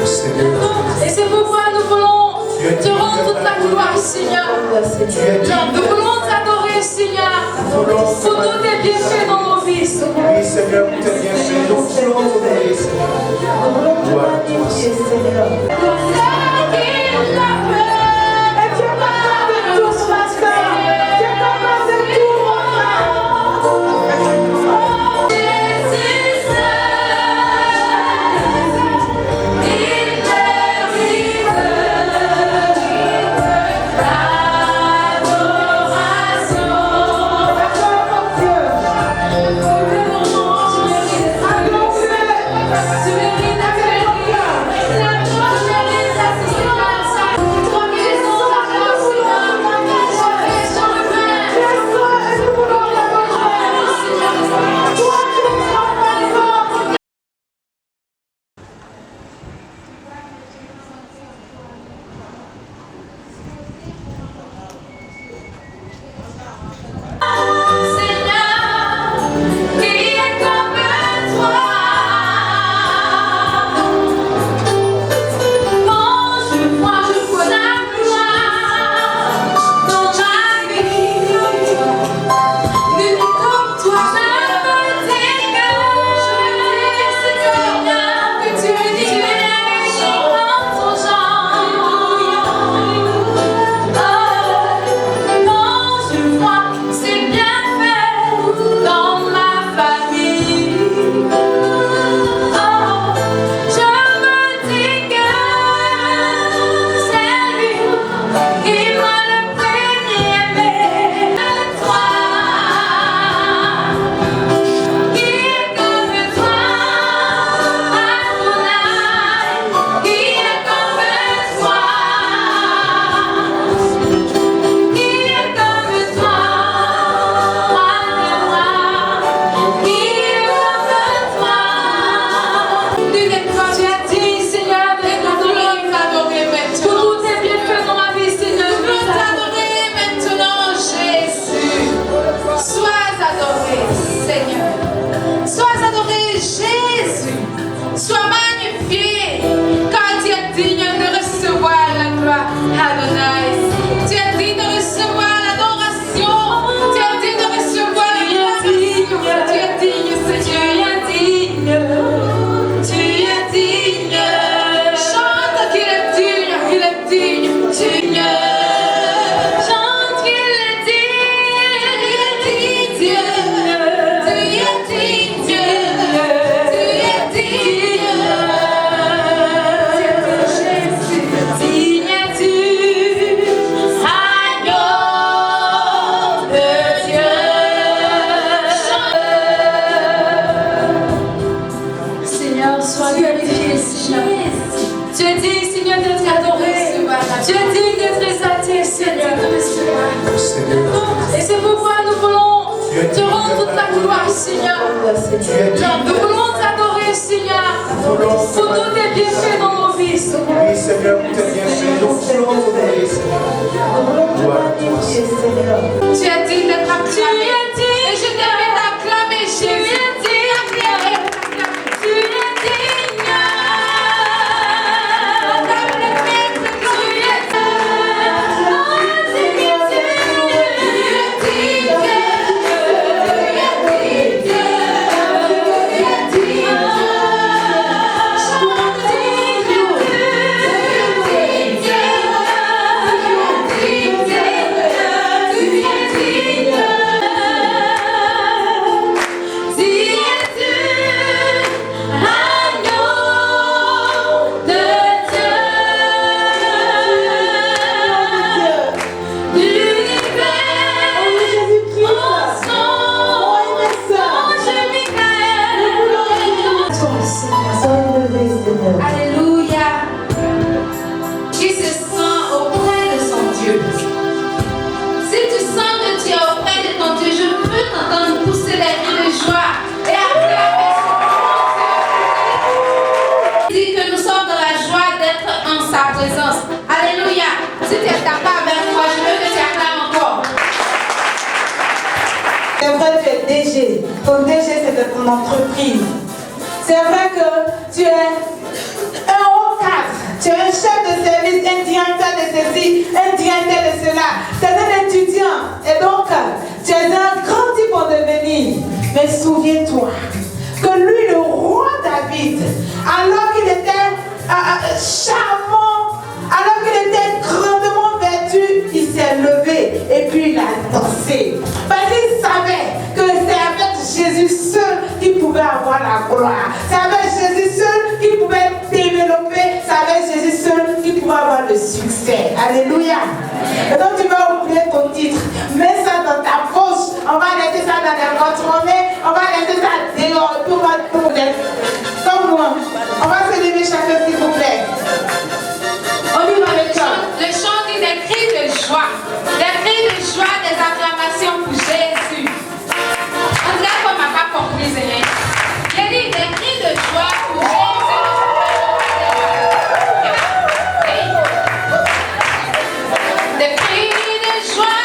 Et c'est pourquoi nous voulons te rendre toute la gloire, Seigneur. Nous voulons t'adorer, Seigneur, pour tous tes bienfaits dans nos vies, Seigneur. Oui, Seigneur, pour tes bienfaits, nous voulons t'adorer, Seigneur. Gloire à toi, Seigneur. Nous voulons t'adorer, Seigneur, pour tous tes bienfaits dans nos vies, Seigneur. Oui, Seigneur, pour tes bienfaits, nous voulons t'adorer, Seigneur. Gloire à toi, Seigneur. Tu as dit d'être acclamé, et je t'invite à acclamer Jésus. Ton DG, c'est de ton entreprise. C'est vrai que tu es un haut cadre ceci, un dit un tel et cela. Tu es un étudiant et donc tu es un grand type en devenir. Mais souviens-toi que lui, le roi David, alors qu'il était charmant, alors qu'il était grandement vêtu, il s'est levé et puis il a dansé. Parce qu'il savait que c'est avec Jésus seul qu'il pouvait avoir la gloire. C'est avec Jésus seul qu'il pouvait développer. C'est avec Jésus seul qu'il pouvait avoir le succès. Alléluia. Et donc tu vas oublier ton titre. Mets ça dans ta poche. On va laisser ça dans les porte-monnaie. On va laisser ça dehors. Tout va comme moi. On va se lever chacun s'il vous plaît. On y va le chant. Le chant dit des cris de joie. Des cris de joie, des acclamations pour Jésus. André, on m'a pas compris, hein. J'ai dit des cris de joie pour Jésus. Des cris de joie.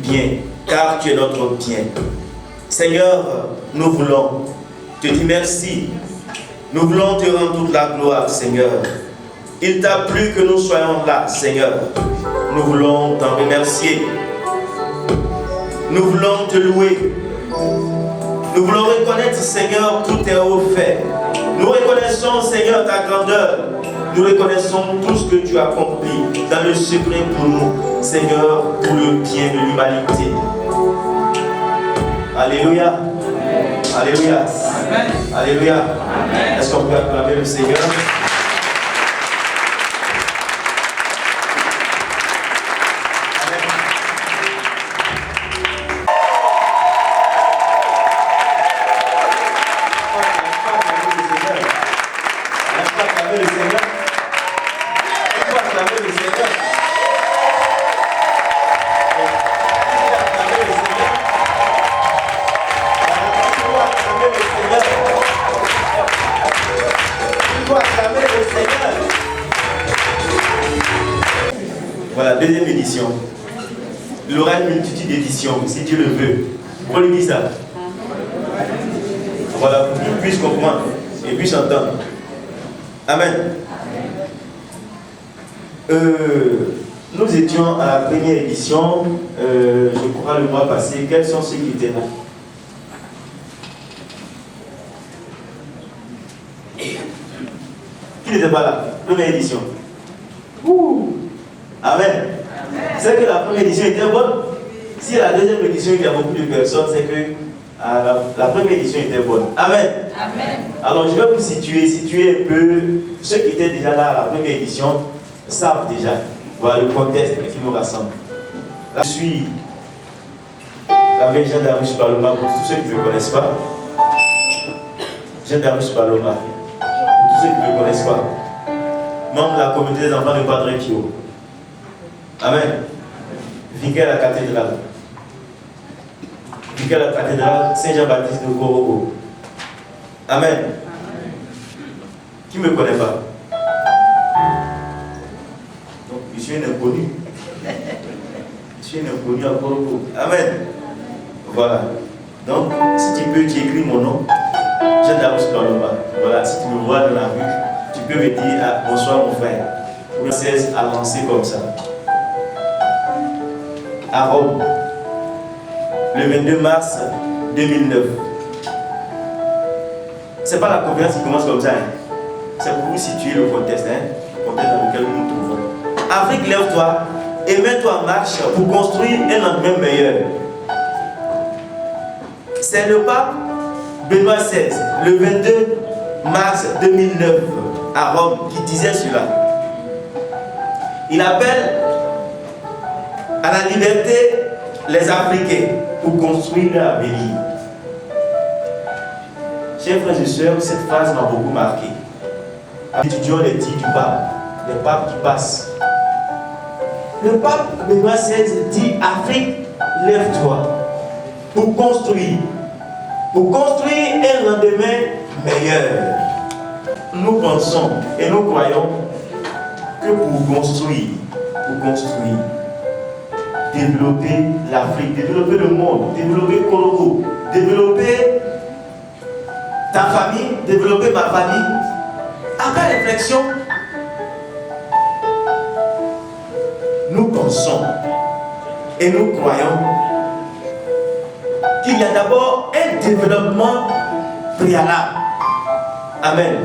bien, car tu es notre bien. Seigneur, nous voulons te dire merci. Nous voulons te rendre toute la gloire, Seigneur. Il t'a plu que nous soyons là, Seigneur. Nous voulons t'en remercier. Nous voulons te louer. Nous voulons reconnaître, Seigneur, tout est offert. Nous reconnaissons, Seigneur, ta grandeur. Nous reconnaissons tout ce que tu as accompli dans le secret pour nous, Seigneur, pour le bien de l'humanité. Alléluia. Alléluia. Amen. Alléluia. Amen. Est-ce qu'on peut acclamer le Seigneur? Voilà, deuxième édition. Il y aura une multitude d'éditions, si Dieu le veut. Pourquoi lui dit ça? Voilà, pour qu'il puisse comprendre et puisse entendre. Amen. Nous étions à la première édition, je crois le mois passé. Quels sont ceux qui étaient là? Qui n'était pas là? Première édition. Ouh. Amen. C'est que la première édition était bonne. Si la deuxième édition il y a beaucoup de personnes, c'est que la première édition était bonne. Amen. Amen. Alors je vais vous situer un peu. Ceux qui étaient déjà là à la première édition savent déjà. Voilà le contexte qui nous rassemble. Là, je suis avec Jean Darius Paloma, pour tous ceux qui ne me connaissent pas. Jean Darius Paloma, pour tous ceux qui ne me connaissent pas. Membre de la communauté des enfants de Padre Pio. Amen. Vicaire à la cathédrale. Vicaire à la cathédrale Saint-Jean-Baptiste de Gorogo. Amen. Qui ne me connaît pas? Donc, je suis un inconnu. Je suis un inconnu à Gorogo. Amen. Voilà. Donc, si tu peux, tu écris mon nom. Jean Darius Paloma. Voilà, si tu me vois dans la rue, tu peux me dire bonsoir mon frère. Pour 16 à lancer comme ça. À Rome, le 22 mars 2009. C'est pas la conférence qui commence comme ça. Hein. C'est pour vous situer le contexte, le contexte dans lequel nous nous trouvons. Afrique, lève-toi et mets-toi en marche pour construire un lendemain meilleur. C'est le pape Benoît XVI, le 22 mars 2009, à Rome, qui disait cela. Il appelle à la liberté les Africains pour construire leur avenir. Chers frères et sœurs, cette phrase m'a beaucoup marqué. Étudions les tirs du pape, les papes qui passent. Le pape Benoît XVI dit: Afrique, lève-toi pour construire un lendemain meilleur. Nous pensons et nous croyons que pour construire, développer l'Afrique, développer le monde, développer Korogo, développer ta famille, développer ma famille. Après réflexion, nous pensons et nous croyons qu'il y a d'abord un développement préalable. Amen.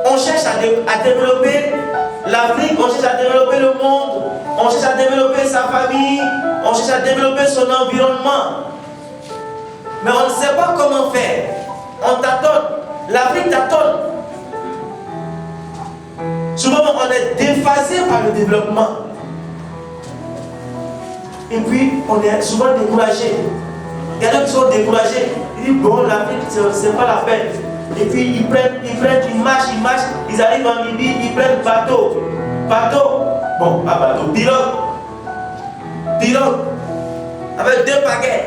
On cherche à développer l'Afrique, on cherche à développer le monde, on cherche à développer sa famille, on cherche à développer son environnement. Mais on ne sait pas comment faire. On tâtonne. L'Afrique tâtonne. Souvent, on est déphasé par le développement. Et puis, on est souvent découragé. Il y a d'autres qui sont découragés. Ils disent, bon, l'Afrique, c'est pas la peine. Et puis, ils marchent, ils arrivent en Libye, ils prennent bateau, bon, pas bateau, pirogue, avec 2 pagaies.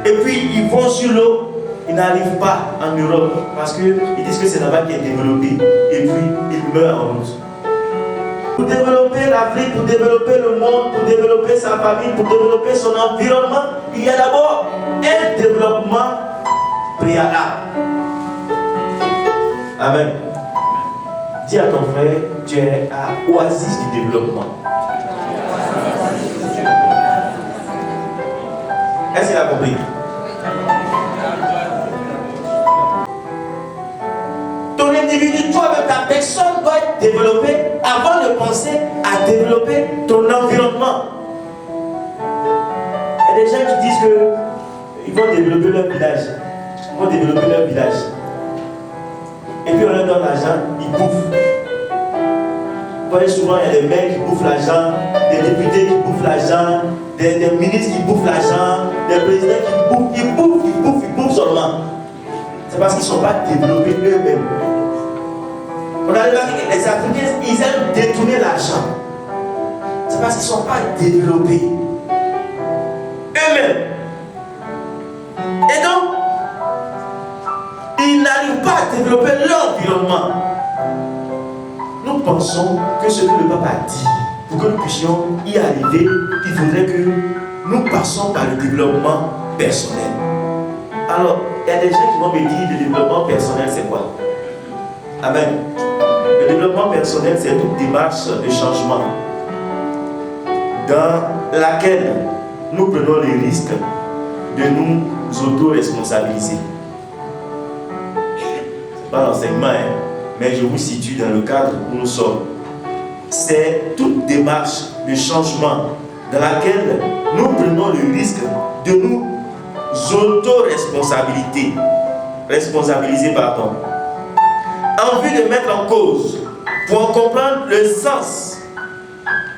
Et puis, ils vont sur l'eau, ils n'arrivent pas en Europe, parce qu'ils disent que c'est là-bas qui est développé, et puis, ils meurent en route. pour développer l'Afrique, pour développer le monde, pour développer sa famille, pour développer son environnement, il y a d'abord un développement préalable. Amen. Dis à ton frère, tu es à oasis du développement. Est-ce qu'il a compris? Ton individu, toi-même, ta personne doit être développée avant de penser à développer ton environnement. Il y a des gens qui disent qu'ils vont développer leur village. Ils vont développer leur village. Et puis on leur donne l'argent, ils bouffent. Vous voyez, souvent il y a des maires qui bouffent l'argent, des députés qui bouffent l'argent, des ministres qui bouffent l'argent, des présidents qui bouffent seulement. C'est parce qu'ils ne sont pas développés eux-mêmes. On a remarqué que les Africains, ils aiment détourner l'argent. C'est parce qu'ils ne sont pas développés eux-mêmes. Et donc, ils n'arrivent pas à développer l'environnement. Nous pensons que ce que le papa a dit, pour que nous puissions y arriver, il faudrait que nous passions par le développement personnel. Alors, il y a des gens qui vont me dire le développement personnel, c'est quoi? Amen. Le développement personnel, c'est toute démarche de changement dans laquelle nous prenons les risques de nous auto-responsabiliser. Ce n'est pas l'enseignement, mais je vous situe dans le cadre où nous sommes. C'est toute démarche de changement dans laquelle nous prenons le risque de nous auto-responsabiliser, en vue de mettre en cause, pour en comprendre le sens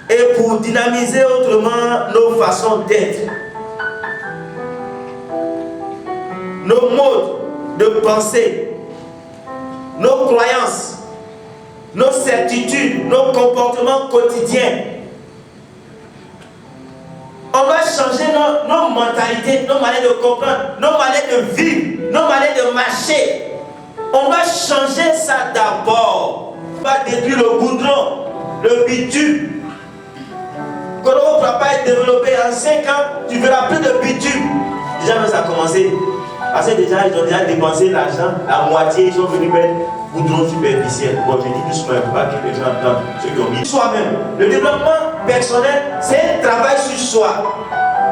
et pour dynamiser autrement nos façons d'être, nos modes de pensée, nos croyances, nos certitudes, nos comportements quotidiens. On doit changer nos mentalités, nos manières de comprendre, nos manières de vivre, nos manières de marcher. On doit changer ça d'abord. On va détruire le goudron, le bitume. Quand on ne va pas être développé en 5 ans, tu ne verras plus de bitume. Déjà, ça a commencé. Parce que déjà, ils ont déjà dépensé l'argent, la moitié, ils sont venus mettre goudron superficiel. Bon, je dis doucement, il ne faut pas que les gens entendent ceux qui ont mis. Soi-même. Le développement personnel, c'est un travail sur soi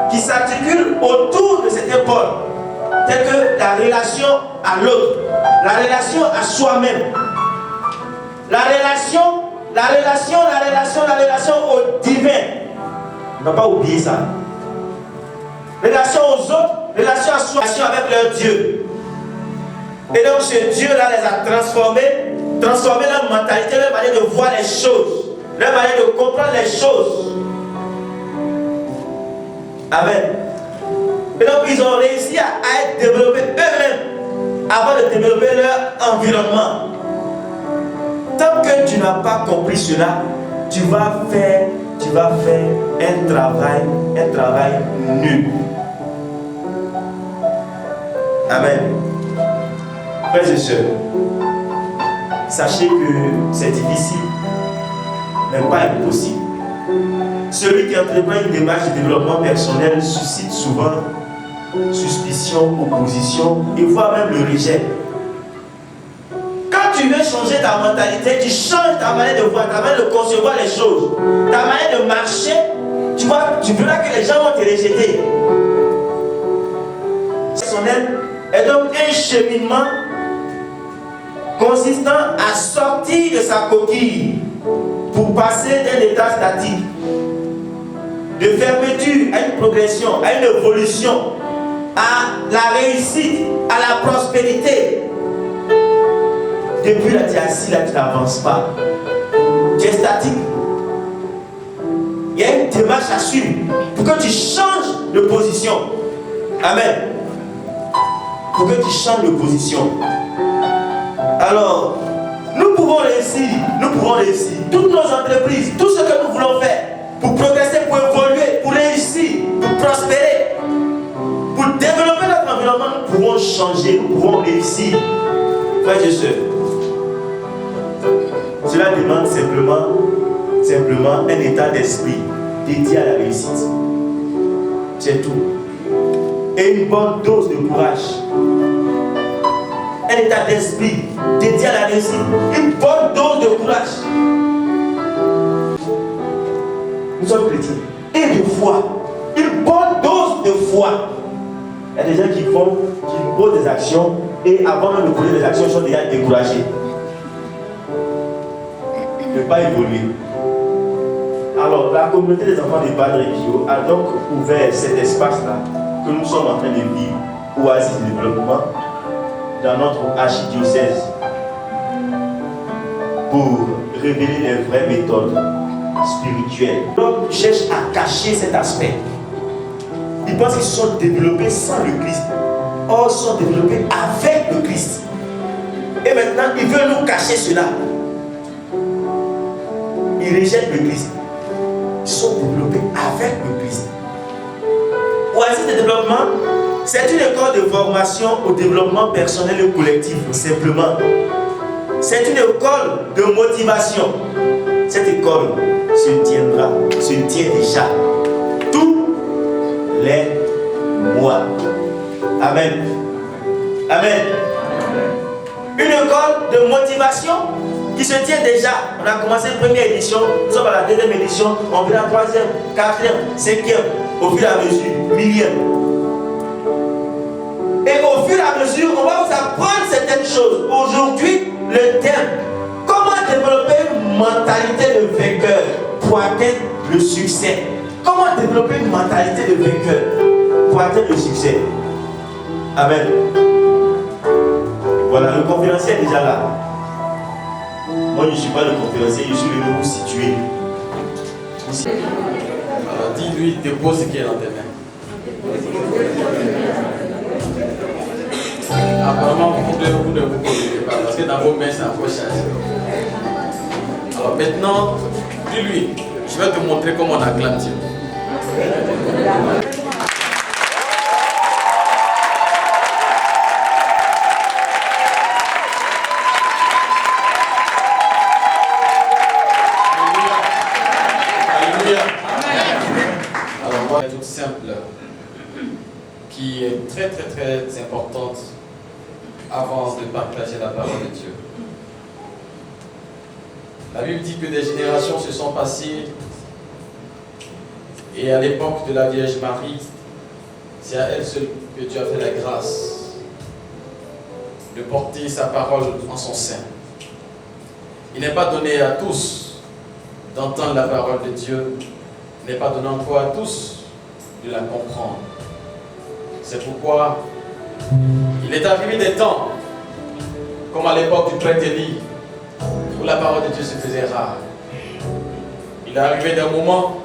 qui s'articule autour de cette épaule, telle que la relation à l'autre, la relation à soi-même, la relation au divin. On ne va pas oublier ça. Relation aux autres, relation à soi, relation avec leur Dieu. Et donc ce Dieu-là les a transformé leur mentalité, leur manière de voir les choses, leur manière de comprendre les choses. Amen. Et donc ils ont réussi à être développés eux-mêmes avant de développer leur environnement. Tant que tu n'as pas compris cela, tu vas faire un travail nul. Amen. Frères et sœurs, sachez que c'est difficile, mais pas impossible. Celui qui entreprend une démarche de développement personnel suscite souvent suspicion, opposition et voire même le rejet. Quand tu veux changer ta mentalité, tu changes ta manière de voir, ta manière de concevoir les choses, ta manière de marcher, tu verras que les gens vont te rejeter. Personnel est donc un cheminement consistant à sortir de sa coquille pour passer d'un état statique, de fermeture à une progression, à une évolution, à la réussite, à la prospérité. Depuis là, tu es assis, là, tu n'avances pas. Tu es statique. Il y a une démarche à suivre pour que tu changes de position. Amen. Pour que tu changes de position. Alors, nous pouvons réussir. Toutes nos entreprises, tout ce que nous voulons faire pour progresser, pour évoluer, pour réussir, pour prospérer, pour développer notre environnement, nous pouvons changer, nous pouvons réussir. Frères et sœurs, cela demande simplement simplement un état d'esprit dédié à la réussite. C'est tout. Et une bonne dose de courage. Un état d'esprit dédié à la réussite. Une bonne dose de courage. Nous sommes chrétiens. Et de foi. Une bonne dose de foi. Il y a des gens qui posent des actions et avant même de poser des actions, ils sont déjà découragés. Ne pas évoluer. Alors, la communauté des enfants des Padre Pio a donc ouvert cet espace-là que nous sommes en train de vivre, Oasis de développement, dans notre archidiocèse, pour révéler les vraies méthodes spirituelles. L'homme cherche à cacher cet aspect. Ils pensent qu'ils sont développés sans le Christ. Or, ils sont développés avec le Christ. Et maintenant, ils veulent nous cacher cela. Ils rejettent le Christ. Ils sont développés avec le Christ. Oasis de développement, c'est une école de formation au développement personnel et collectif, simplement. C'est une école de motivation. Cette école se tient déjà tous les mois. Amen. Amen. Une école de motivation qui se tient déjà. On a commencé la première édition, nous sommes à la deuxième édition, on fait la troisième, quatrième, cinquième, au fur et à mesure, millième. Et au fur et à mesure, on va vous apprendre certaines choses. Aujourd'hui, le thème, comment développer une mentalité de vainqueur pour atteindre le succès. Comment développer une mentalité de vainqueur pour atteindre le succès. Amen. Voilà, le conférencier est déjà là. Moi, je ne suis pas le conférencier, je suis venu vous situer. Alors, dis-lui, dépose ce qui est dans tes mains. Apparemment, vous ne vous posez pas, parce que dans vos mains, c'est un peu chargé. Alors maintenant, dis-lui, je vais te montrer comment on acclame Dieu. Toute simple qui est très très très importante avant de partager la parole de Dieu. La Bible dit que des générations se sont passées et à l'époque de la Vierge Marie, c'est à elle seule que Dieu a fait la grâce de porter sa parole en son sein. Il n'est pas donné à tous d'entendre la parole de Dieu, il n'est pas donné encore à tous de la comprendre. C'est pourquoi il est arrivé des temps, comme à l'époque du prêtre Élie, où la parole de Dieu se faisait rare. Il est arrivé des moments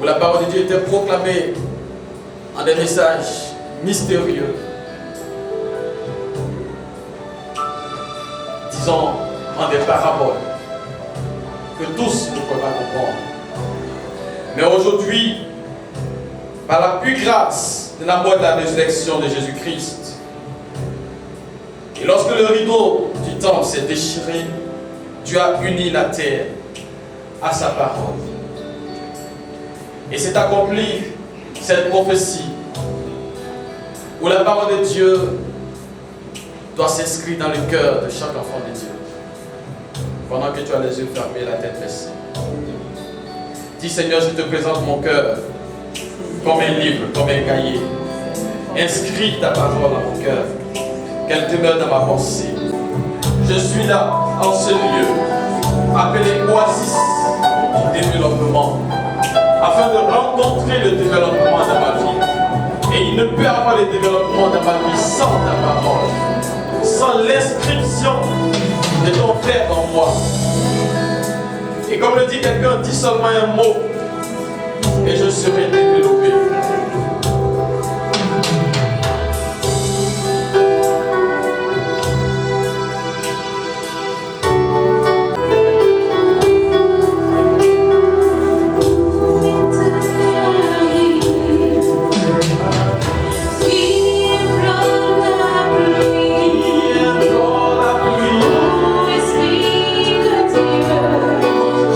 où la parole de Dieu était proclamée en des messages mystérieux, disons en des paraboles, que tous ne peuvent pas comprendre. Mais aujourd'hui, par la pure grâce de la mort de la résurrection de Jésus-Christ, et lorsque le rideau du temple s'est déchiré, Dieu a uni la terre à sa parole. Et s'est accomplie cette prophétie où la parole de Dieu doit s'inscrire dans le cœur de chaque enfant de Dieu. Pendant que tu as les yeux fermés et la tête baissée. Dis Seigneur, je te présente mon cœur comme un livre, comme un cahier. Inscris ta parole dans mon cœur, qu'elle demeure dans ma pensée. Je suis là, en ce lieu, appelé Oasis du développement, afin de rencontrer le développement dans ma vie. Et il ne peut y avoir le développement dans ma vie sans ta parole, sans l'inscription de ton Père en moi. Et comme le dit quelqu'un, dis seulement un mot et je serai développé.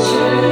Je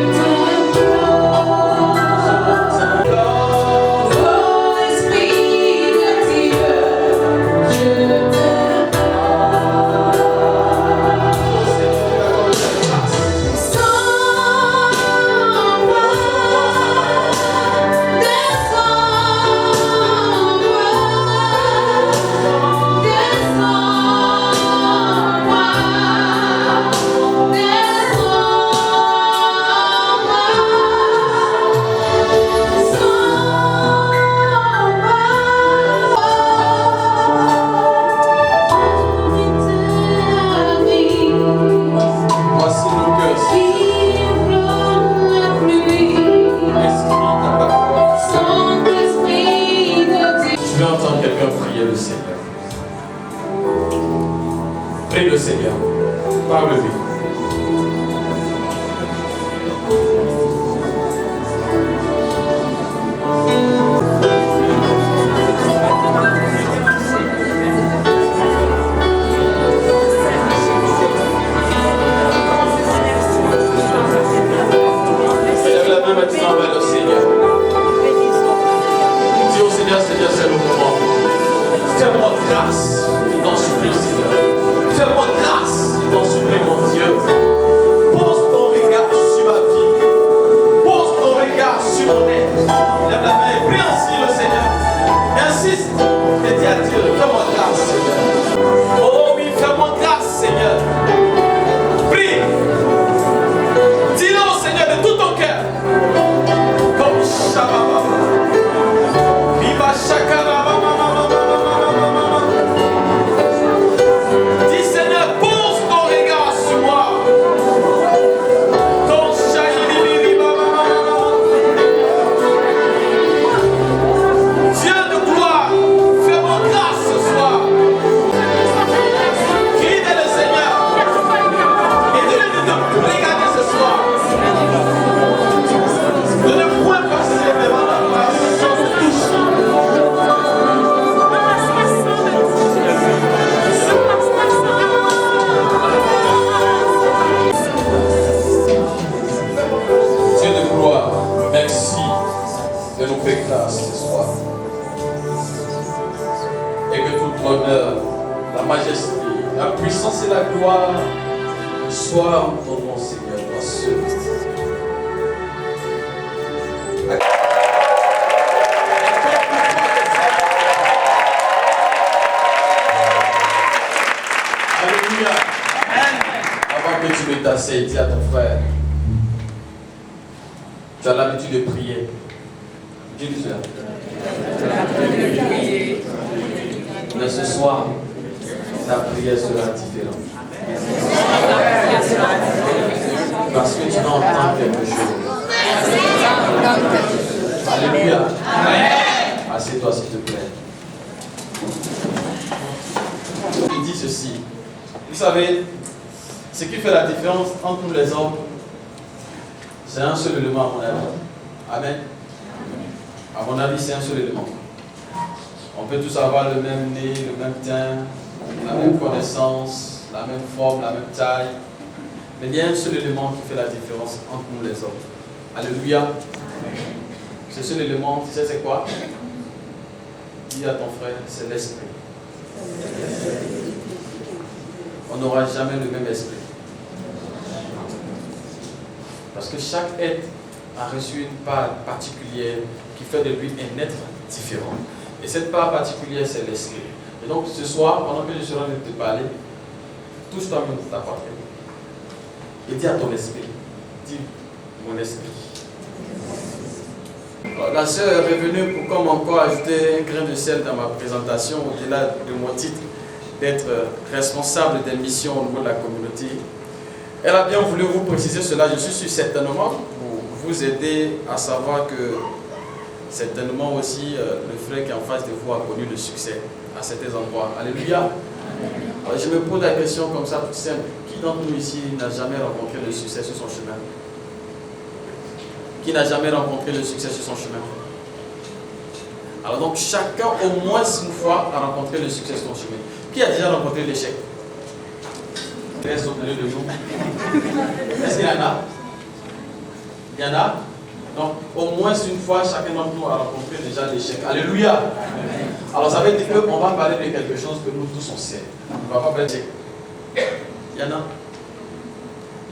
nous fait grâce ce soir. Et que tout l'honneur, la majesté, la puissance et la gloire soient en ton nom, Seigneur, toi seul. Alléluia. Avant que tu ne t'asseyes, dis à ton frère, tu as l'habitude de prier. Dis-lui cela. Mais ce soir, ta prière sera différente. Parce que tu entends quelque chose. Alléluia. Assieds-toi s'il te plaît. Il dit ceci. Vous savez, ce qui fait la différence entre nous les hommes, c'est un seul élément à mon avis. Amen. À mon avis, c'est un seul élément. On peut tous avoir le même nez, le même teint, la même connaissance, la même forme, la même taille. Mais il y a un seul élément qui fait la différence entre nous les hommes. Alléluia. Ce seul élément, tu sais c'est quoi? Dis à ton frère, c'est l'esprit. On n'aura jamais le même esprit. Parce que chaque être a reçu une part particulière qui fait de lui un être différent. Et cette part particulière, c'est l'esprit. Et donc ce soir, pendant que je serai en train de te parler, touche-toi même ta poitrine. Et dis à ton esprit, dis mon esprit. La sœur est revenue pour comme encore ajouter un grain de sel dans ma présentation, au-delà de mon titre d'être responsable des missions au niveau de la communauté. Elle a bien voulu vous préciser cela. Je suis sûr certainement pour vous aider à savoir que certainement aussi le frère qui est en face de vous a connu le succès à certains endroits. Alléluia. Alors, je me pose la question comme ça, tout simple. Qui d'entre nous ici n'a jamais rencontré le succès sur son chemin? Qui n'a jamais rencontré le succès sur son chemin? Alors donc chacun au moins une fois a rencontré le succès sur son chemin. Qui a déjà rencontré l'échec? Reste au milieu de nous. Est-ce qu'il y en a? Il y en a? Donc au moins une fois, chacun d'entre nous a rencontré déjà l'échec. Alléluia. Alors ça veut dire qu'on va parler de quelque chose que nous tous on sait. On ne va pas parler d'échec. Il y en a?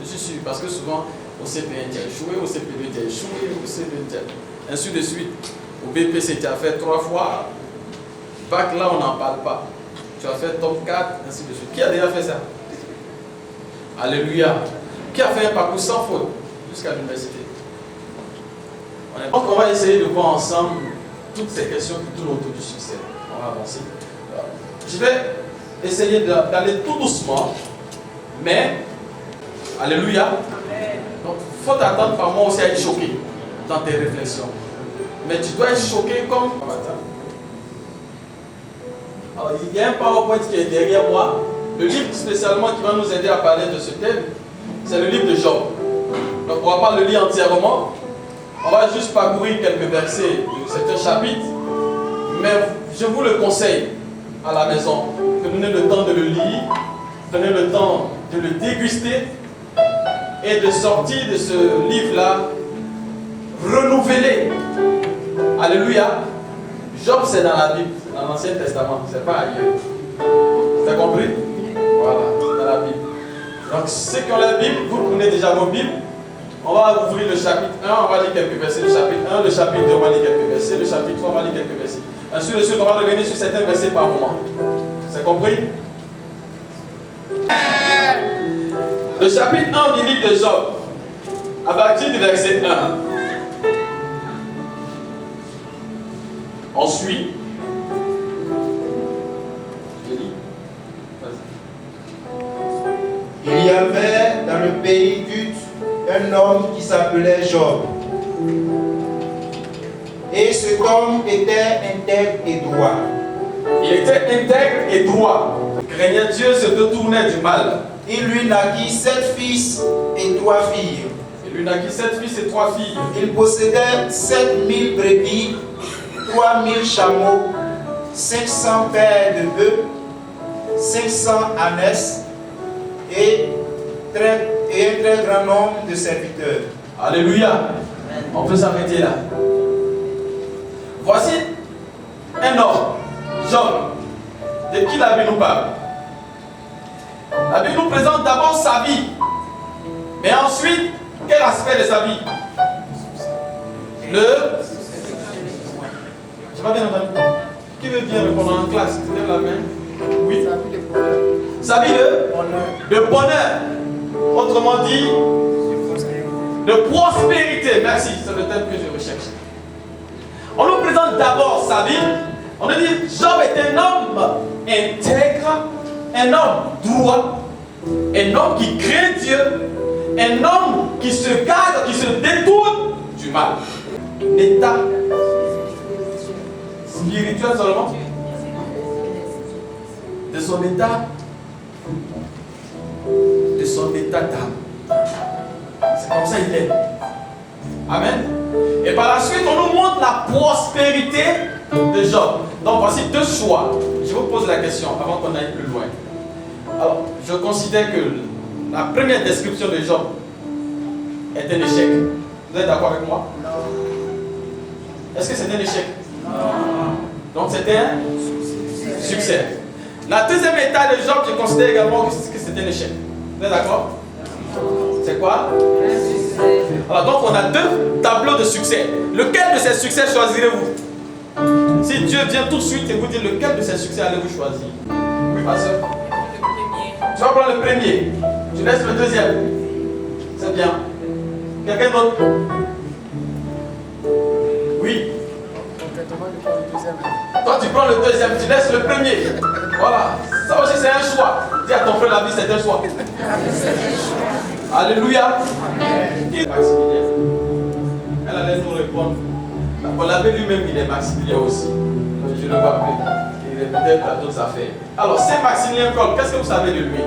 Je suis sûr, parce que souvent, au CP1 tu as échoué, au CP2 tu as échoué, au CP1 tu as... Ainsi de suite. Au BPC tu as fait 3 fois. Bac là on n'en parle pas. Tu as fait top 4, ainsi de suite. Qui a déjà fait ça? Alléluia. Qui a fait un parcours sans faute jusqu'à l'université? Donc on va essayer de voir ensemble toutes ces questions qui tournent autour du succès. On va avancer. Je vais essayer d'aller tout doucement, mais alléluia. Donc il faut t'attendre par moi aussi à être choqué dans tes réflexions. Mais tu dois être choqué comme... Alors il y a un PowerPoint qui est derrière moi. Le livre spécialement qui va nous aider à parler de ce thème, c'est le livre de Job. Donc on ne va pas le lire entièrement. On va juste parcourir quelques versets de certains chapitres. Mais je vous le conseille à la maison. Prenez le temps de le lire. Prenez le temps de le déguster. Et de sortir de ce livre-là renouvelé. Alléluia. Job, c'est dans la Bible, c'est dans l'Ancien Testament, c'est pas ailleurs. Tu as compris? Voilà, c'est dans la Bible. Donc, ceux qui ont la Bible, vous prenez déjà vos Bibles. On va ouvrir le chapitre 1, on va lire quelques versets. Le chapitre 1, le chapitre 2, on va lire quelques versets. Le chapitre 3, on va lire quelques versets. Ensuite, de suite, on va revenir sur certains versets par moment. C'est compris? Le chapitre 1 du livre de Job, à partir du verset 1. On suit. Je lis. Il y avait dans le pays d'Ut un homme qui s'appelait Job. Et cet homme était intègre et droit. Il était intègre et droit. Craignait Dieu, se détournait du mal. Il lui naquit 7 fils et 3 filles. Il lui naquit 7 fils et 3 filles. Il possédait 7000 brebis, 3000 chameaux, 500 paires de bœufs, 500 ânesses et un très grand nombre de serviteurs. Alléluia. On peut s'arrêter là. Voici un homme, Job, de qui la Bible nous parle. La Bible nous présente d'abord sa vie, mais ensuite, quel aspect de sa vie? Je n'ai pas bien entendu. Qui veut bien répondre en classe? Lève la main. Oui. Sa vie de bonheur. Autrement dit, de prospérité. Merci, c'est le terme que je recherche. On nous présente d'abord sa vie. On nous dit Job est un homme intègre, un homme droit, un homme qui craint Dieu, un homme qui se garde, qui se détourne du mal. L'état spirituel seulement de son état d'âme. C'est comme ça il est. Amen. Et par la suite, on nous montre la prospérité de Job. Donc voici deux choix. Je vous pose la question avant qu'on aille plus loin. Alors, je considère que la première description de Job est un échec. Vous êtes d'accord avec moi? Non. Est-ce que c'est un échec? Non. Donc c'était un succès. La deuxième état de Job, je considère également que c'est un échec. Vous êtes d'accord? C'est quoi? Alors donc on a deux tableaux de succès. Lequel de ces succès choisirez-vous? Si Dieu vient tout de suite et vous dit lequel de ces succès allez-vous choisir? Oui, ma soeur. Tu vas prendre le premier. Tu laisses le deuxième. C'est bien. Quelqu'un d'autre? Oui. Toi tu prends le deuxième, tu laisses le premier. Voilà. Ça aussi c'est un choix. Dis à ton frère, la vie c'est un choix. Alléluia. Elle allait nous répondre. On l'avait lui-même, il est Maximilien aussi. Je ne le vois plus. Il est peut-être à d'autres affaires. Alors, Saint Maximilien Kolbe, qu'est-ce que vous savez de lui?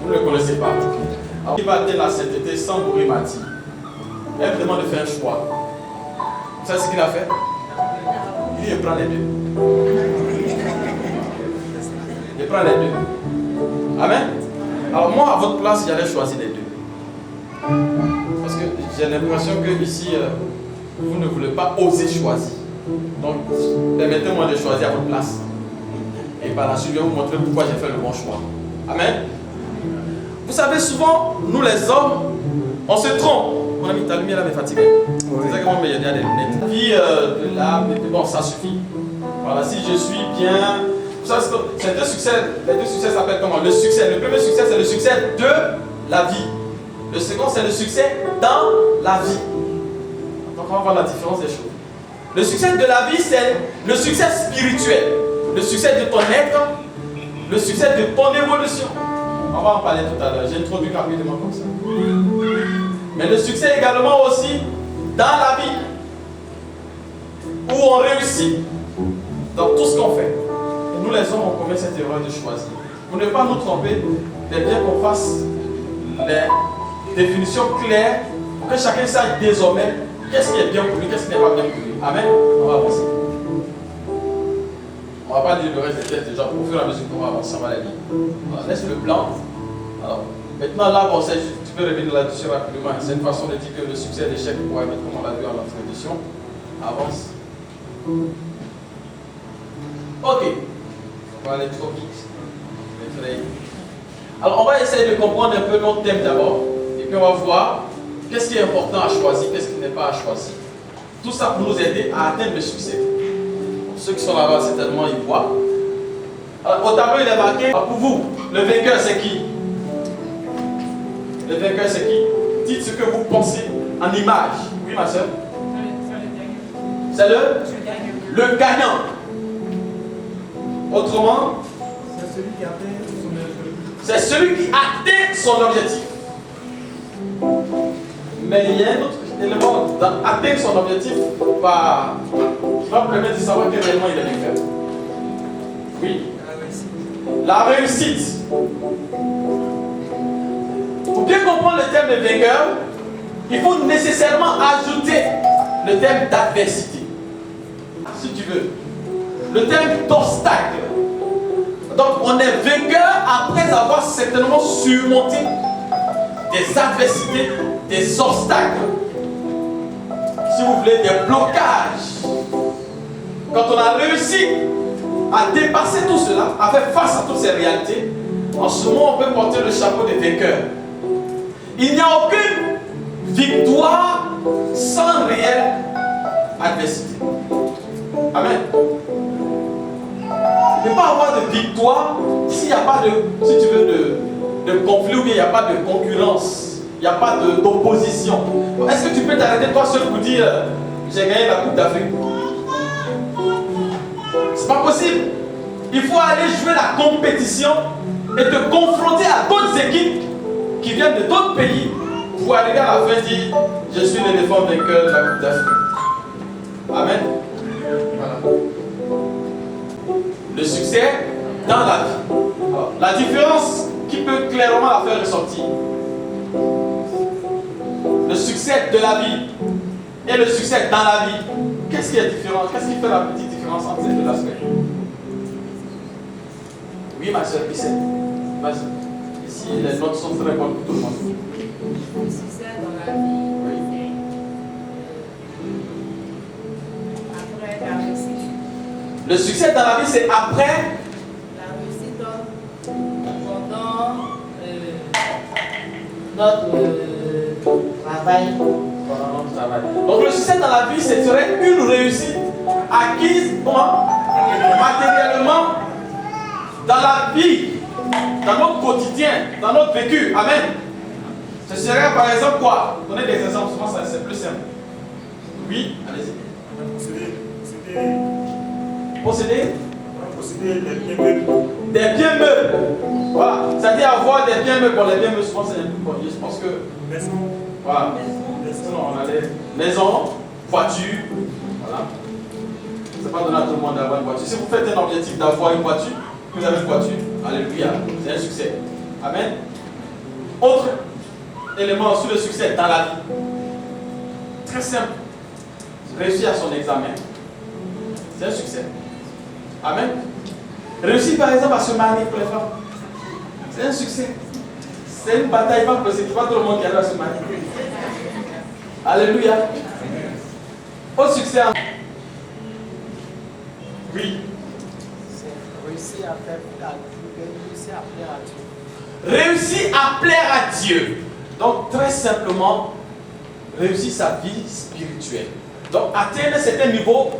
Vous ne le connaissez pas. Alors, il va atteindre la sainteté sans mourir martyr. Elle me demande de faire un choix. Vous savez ce qu'il a fait? Il prend les deux. Il prend les deux. Amen. Alors moi, à votre place, j'allais choisir les deux. Parce que j'ai l'impression que ici, vous ne voulez pas oser choisir. Donc, permettez-moi de choisir à votre place. Et par la suite, je vais vous montrer pourquoi j'ai fait le bon choix. Amen. Vous savez, souvent, nous les hommes, on se trompe. Mon ami, ta lumière là m'est fatiguée. C'est ça que moi, il y a des lunettes. Vie de l'âme, bon, ça suffit. Voilà, si je suis bien. C'est deux succès, les deux succès s'appellent comment? Le succès, le premier succès c'est le succès de la vie. Le second c'est le succès dans la vie. Donc on va voir la différence des choses. Le succès de la vie c'est le succès spirituel. Le succès de ton être, le succès de ton évolution. On va en parler tout à l'heure, j'ai introduit rapidement comme ça. Mais le succès également aussi dans la vie. Où on réussit dans tout ce qu'on fait. Nous les hommes, on commet cette erreur de choisir. Pour ne pas nous tromper, il est bien qu'on fasse les définitions claires pour que chacun sache désormais qu'est-ce qui est bien pour lui, qu'est-ce qui n'est pas bien pour lui. Amen. On va avancer. On ne va pas dire le reste des textes déjà. Au fur et à mesure qu'on va avancer, on va les lire. Voilà, laisse le blanc. Alors, maintenant là, bon, tu peux revenir là-dessus rapidement. C'est une façon de dire que le succès et l'échec pourrait mettre comme on l'a vu en notre édition. Avance. Ok. On va aller trop vite. Alors on va essayer de comprendre un peu notre thème d'abord. Et puis on va voir qu'est-ce qui est important à choisir, qu'est-ce qui n'est pas à choisir. Tout ça pour nous aider à atteindre le succès. Ceux qui sont là-bas, certainement, ils voient. Alors au tableau, il est marqué, pour vous, le vainqueur c'est qui? Le vainqueur c'est qui? Dites ce que vous pensez en image. Oui ma soeur? C'est le gagnant. Autrement, c'est celui qui atteint son objectif. Mais il y a un autre élément dans atteindre son objectif qui va permettre de savoir quel élément il est vainqueur. Oui. La réussite. Pour bien comprendre le terme de vainqueur, il faut nécessairement ajouter le terme d'adversité. Si tu veux. Le terme d'obstacle. Donc on est vainqueur après avoir certainement surmonté des adversités, des obstacles qui si vous voulez, des blocages, quand on a réussi à dépasser tout cela, à faire face à toutes ces réalités, en ce moment, on peut porter le chapeau des vainqueurs. Il n'y a aucune victoire sans réelle adversité. Amen. Il ne peut pas avoir de victoire s'il n'y a pas de, si tu veux, de conflit ou bien il n'y a pas de concurrence, il n'y a pas d'opposition. Est-ce que tu peux t'arrêter toi seul pour dire j'ai gagné la Coupe d'Afrique? C'est pas possible. Il faut aller jouer la compétition et te confronter à d'autres équipes qui viennent de d'autres pays pour arriver à la fin dire je suis l'éléphant vainqueur de la Coupe d'Afrique. Amen. Voilà. Le succès dans la vie. Alors, la différence qui peut clairement la faire ressortir. Le succès de la vie et le succès dans la vie. Qu'est-ce qui est différent? Qu'est-ce qui fait la petite différence entre ces deux aspects? Oui, ma soeur, Bissette. Ici, les notes sont très bonnes pour tout le monde. Le succès dans la vie, Oui. après la réussite. Le succès dans la vie, c'est après La réussite pendant notre travail. pendant notre travail. Donc le succès dans la vie, ce serait une réussite acquise matériellement dans la vie, dans notre quotidien, dans notre vécu. Amen. Ce serait par exemple quoi? Donnez des exemples, souvent c'est plus simple. Oui, allez-y. Posséder des biens meubles. Voilà. C'est-à-dire avoir des biens meubles. Bon, les biens meubles, souvent c'est un peu connu. Je pense que. Voilà. Sinon, on a des maisons, voitures. Voilà. C'est pas donné à tout le monde d'avoir une voiture. Si vous faites un objectif d'avoir une voiture, vous avez une voiture, alléluia, c'est un succès. Amen. Autre élément sur le succès dans la vie. Très simple. Réussir à son examen. C'est un succès. Amen. Réussir par exemple à se marier pour les femmes. C'est un succès. C'est une bataille pas possible. Pas tout le monde qui arrive à se marier. Alléluia. Au succès. Oui. Réussir à plaire à Dieu. Réussir à plaire à Dieu. Donc très simplement, réussir sa vie spirituelle. Donc atteindre un certain niveau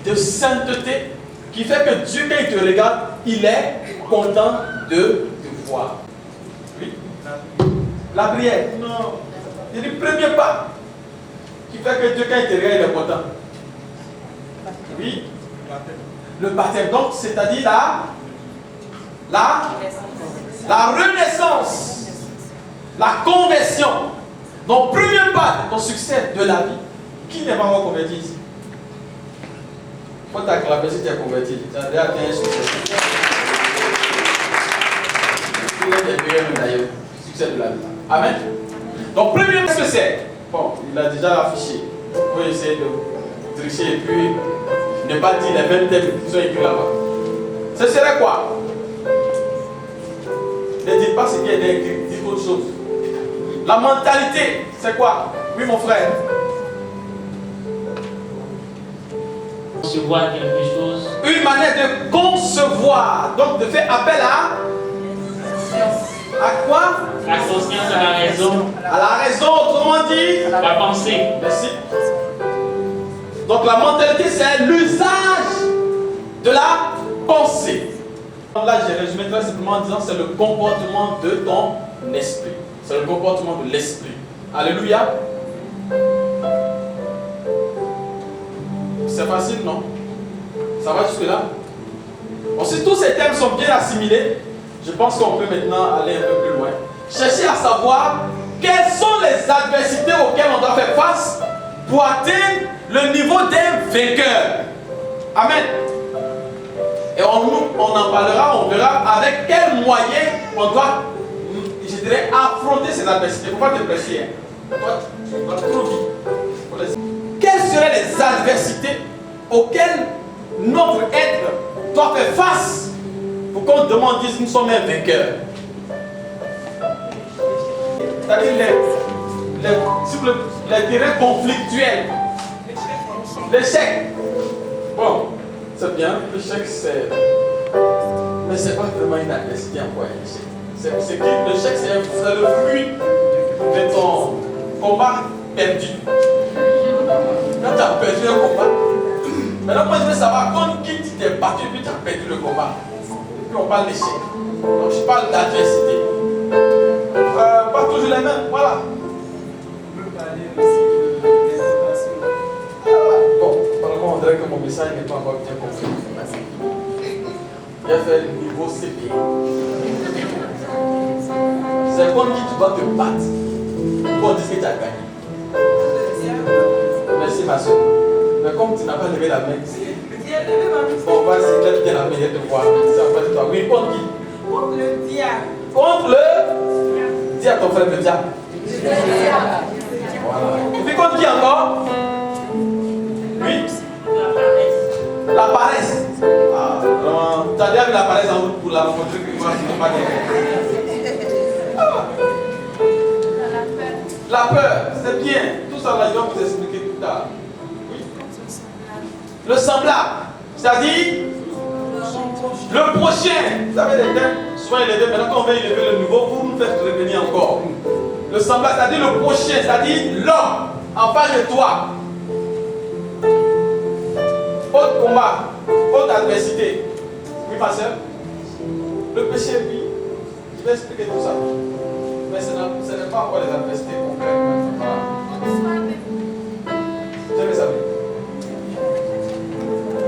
de sainteté qui fait que Dieu, quand il te regarde, il est content de te voir. Oui. La prière. Non. C'est le premier pas qui fait que Dieu, quand il te regarde, il est content. Oui. Le baptême. Donc, c'est-à-dire la renaissance, la conversion. Donc, premier pas de ton succès de la vie. Qui n'est pas encore converti ici? Faut t'acclamer si tu es converti. Tu as déjà atteint un succès. Tu es des meilleurs d'ailleurs. Succès de la vie. Amen. Donc, premier, qu'est-ce que c'est? Bon, il a déjà affiché. Il faut essayer de tricher et puis ne pas dire les mêmes thèmes qui sont écrits là-bas. Ce serait quoi? Ne dites pas ce qui est écrit, dites autre chose. La mentalité, c'est quoi? Oui, mon frère. Concevoir quelque chose. Une manière de concevoir, donc de faire appel à quoi? La conscience à la raison. À la raison, autrement dit, La pensée. merci. Donc la mentalité, c'est l'usage de la pensée. Là, j'ai résumé très simplement en disant c'est le comportement de ton esprit. C'est le comportement de l'esprit. Alléluia. C'est facile, non? Ça va jusque-là? Bon, si tous ces thèmes sont bien assimilés, je pense qu'on peut maintenant aller un peu plus loin. Chercher à savoir quelles sont les adversités auxquelles on doit faire face pour atteindre le niveau d'un vainqueur. Amen. Et on en parlera, on verra avec quels moyens on doit, je dirais, affronter ces adversités. Il ne faut pas te presser. Toi, tu vas trop vite. Quelles seraient les adversités auxquelles notre être doit faire face pour qu'on demande, dise, nous sommes un vainqueur? C'est-à-dire les terrains conflictuels L'échec. Bon, c'est bien, l'échec c'est. Mais c'est pas vraiment une adversité en quoi l'échec. L'échec c'est le fruit de ton combat perdu. Quand tu as perdu un combat, maintenant moi je veux savoir contre qui tu t'es battu puis tu as perdu le combat. Puis on parle d'échec. Donc je parle d'adversité. Pas toujours les mêmes, voilà. On peut parler aussi de l'information. Bon, apparemment on dirait que mon message n'est pas encore bien compris. Il a fait le niveau CP. C'est contre qui tu dois te battre pour dire que tu as gagné. Merci ma soeur. Mais comme tu n'as pas levé la main, bon, vas-y, lève bien la main et te voir. Oui, contre qui? Contre le diable. Contre le? Dis à ton frère le diable. Voilà. Et puis contre qui encore? Oui. La paresse. Ah, tu as déjà vu la paresse en route pour la montrer que moi je ne pas gagner. La peur, c'est bien. Tout ça là, je vais vous expliquer plus tard. Oui. Le semblable, c'est-à-dire le prochain. Vous savez, les thèmes, souvent élevés, maintenant quand on veut élever le nouveau, vous nous faites revenir encore. Le semblable, c'est-à-dire le prochain, c'est-à-dire l'homme en face de toi. Autre combat, autre adversité. Oui, ma soeur. Le péché, oui. Je vais expliquer tout ça. Mais ce n'est pas encore les adversités concrètes. Voilà. Je vais savoir.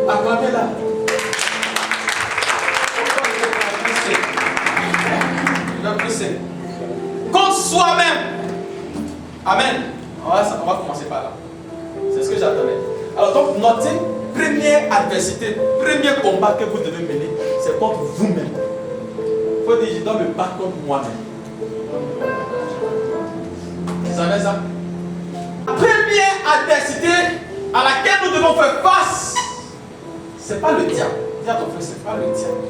Acclamez là. Je vais pousser. Contre soi-même. Amen. On va commencer par là. C'est ce que j'attendais. Alors donc notez, première adversité, premier combat que vous devez mener, c'est contre vous-même. Il faut dire, je dois me battre contre moi-même. Vous savez ça? La première adversité à laquelle nous devons faire face, c'est pas le diable. Dis à ton frère, c'est pas le diable.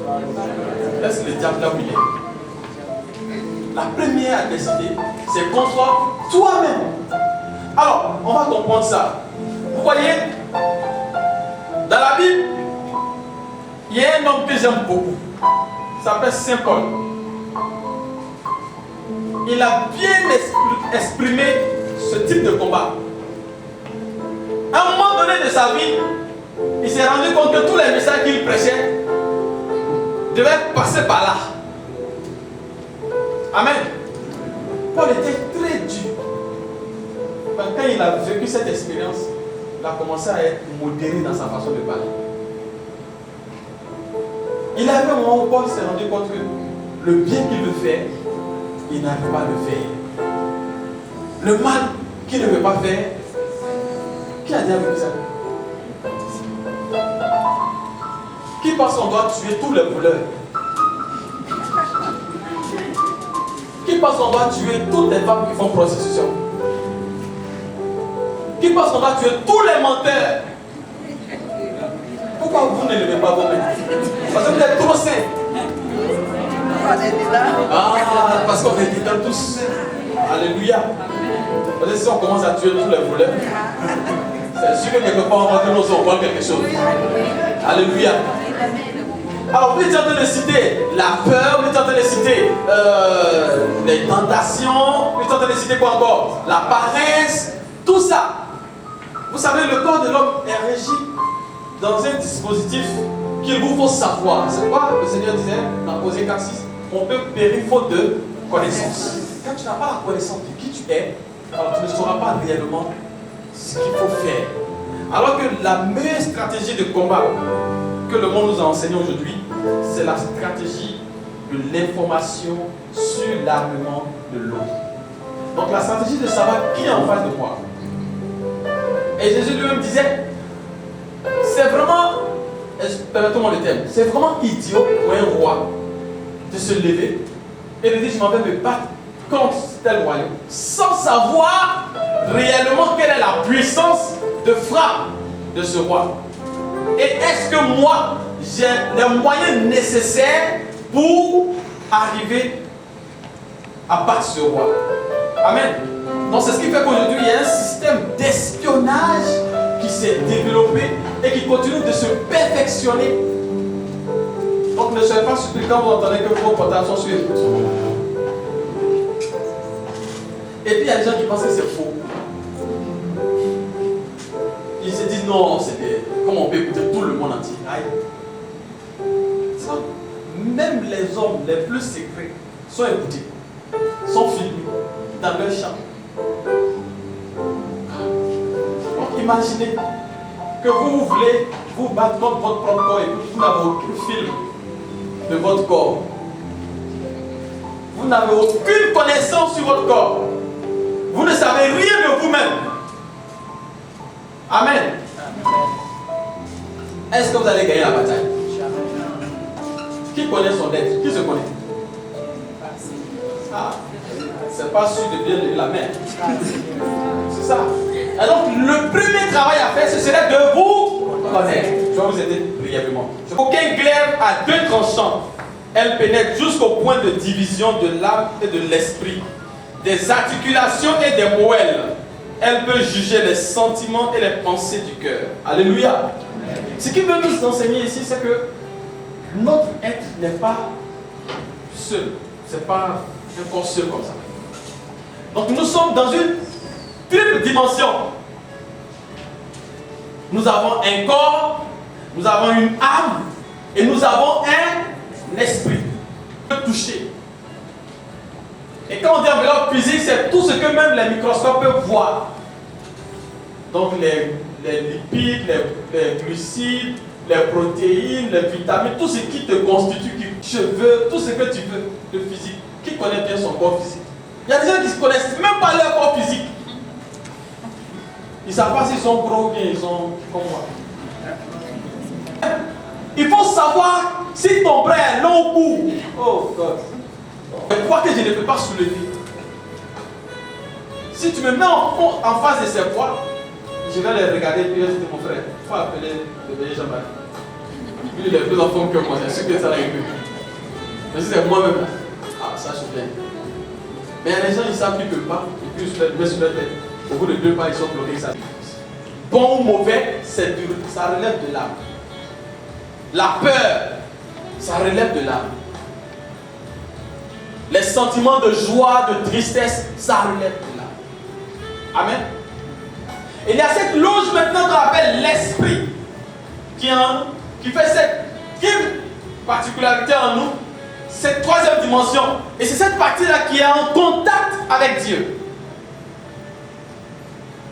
Laisse le diable là où il est. La première adversité, c'est contre toi-même. Alors, on va comprendre ça. Vous voyez, dans la Bible, il y a un homme que j'aime beaucoup. Il s'appelle Saint Paul. Il a bien exprimé ce type de combat. À un moment donné de sa vie, il s'est rendu compte que tous les messages qu'il prêchait devaient passer par là. Amen. Paul était très dur. Quand il a vécu cette expérience, il a commencé à être modéré dans sa façon de parler. Il a vu un moment où Paul s'est rendu compte que le bien qu'il veut faire, il n'arrive pas à le faire. Le mal qu'il ne veut pas faire, qui a déjà vécu ça? Qui pense qu'on doit tuer tous les voleurs? Qui pense qu'on doit tuer toutes les femmes qui font prostitution? Qui pense qu'on doit tuer tous les menteurs? Pourquoi vous ne levez pas vos mains? Parce que vous êtes trop saints. Ah, parce qu'on est dedans tous. Alléluia. Parce que si on commence à tuer tous les voleurs, c'est sûr que quelque part on va que nous voir quelque chose. Alléluia. Alors vous êtes en train de citer la peur, vous êtes en train de citer les tentations, vous êtes en train de citer quoi encore? La paresse, tout ça. Vous savez, le corps de l'homme est régi dans un dispositif qu'il vous faut savoir. C'est quoi le Seigneur disait dans Osée 4:6? On peut périr faute de connaissance. Quand tu n'as pas la connaissance de qui tu es, alors tu ne sauras pas réellement ce qu'il faut faire. Alors que la meilleure stratégie de combat que le monde nous a enseigné aujourd'hui, c'est la stratégie de l'information sur l'armement de l'autre. Donc la stratégie de savoir qui est en face de moi. Et Jésus lui-même disait, c'est vraiment, permettez-moi le terme, c'est vraiment idiot pour un roi de se lever et de dire je m'en vais me battre contre tel royaume sans savoir réellement quelle est la puissance de frappe de ce roi. Et est-ce que moi j'ai les moyens nécessaires pour arriver à battre ce roi? Amen. Donc c'est ce qui fait qu'aujourd'hui il y a un système d'espionnage qui s'est développé développer et qui continue de se perfectionner. Donc ne soyez pas surpris quand vous entendez que vos portables sont sur écoute. Et puis il y a des gens qui pensent que c'est faux. Ils se disent non, comment on peut écouter tout le monde entier. Aïe. Ça, même les hommes les plus secrets sont écoutés, sont filmés dans leur champ. Donc imaginez que vous voulez vous battre contre votre propre corps et que vous n'avez aucun film de votre corps. Vous n'avez aucune connaissance sur votre corps. Vous ne savez rien de vous-même. Amen. Est-ce que vous allez gagner la bataille? Qui connaît son être? Qui se connaît? Ah, c'est pas sûr de bien lever la main. C'est ça. Et donc, le premier travail à faire, ce serait de vous connaître. Je vais vous aider brièvement. Aucun glaive à deux tranchants. Elle pénètre jusqu'au point de division de l'âme et de l'esprit, des articulations et des moelles. Elle peut juger les sentiments et les pensées du cœur. Alléluia. Ce qui veut nous enseigner ici, c'est que notre être n'est pas seul. C'est pas un corps seul comme ça. Donc nous sommes dans une triple dimension. Nous avons un corps, nous avons une âme et nous avons un esprit. On peut toucher. Et quand on dit enveloppe physique, c'est tout ce que même les microscopes peuvent voir. Donc les lipides, les glucides, les protéines, les vitamines, tout ce qui te constitue, cheveux, tout ce que tu veux de physique. Qui connaît bien son corps physique? Il y a des gens qui ne connaissent même pas leur corps physique. Ils ne savent pas s'ils sont gros ou bien ils sont comme moi. Il faut savoir si ton bras est long ou court. Oh God. Je crois que je ne peux pas soulever. Si tu me mets en face de ces poids, je vais les regarder et puis je vais dire mon frère, il faut appeler le béni Jean-Marie. Lui, il est plus en forme que moi, je suis sûr que ça arrive. Mais si c'est moi-même, ah, ça je plains. Mais les gens, ils savent qu'ils ne peuvent pas, et puis ils se mettent sur leur tête. Au bout de 2 pas, ils sont bloqués, ça. Bon ou mauvais, ça relève de l'âme. La peur, ça relève de l'âme. Les sentiments de joie, de tristesse, ça relève de l'âme. Amen. Et il y a cette loge maintenant qu'on appelle l'esprit, qui fait cette particularité en nous, cette troisième dimension. Et c'est cette partie-là qui est en contact avec Dieu.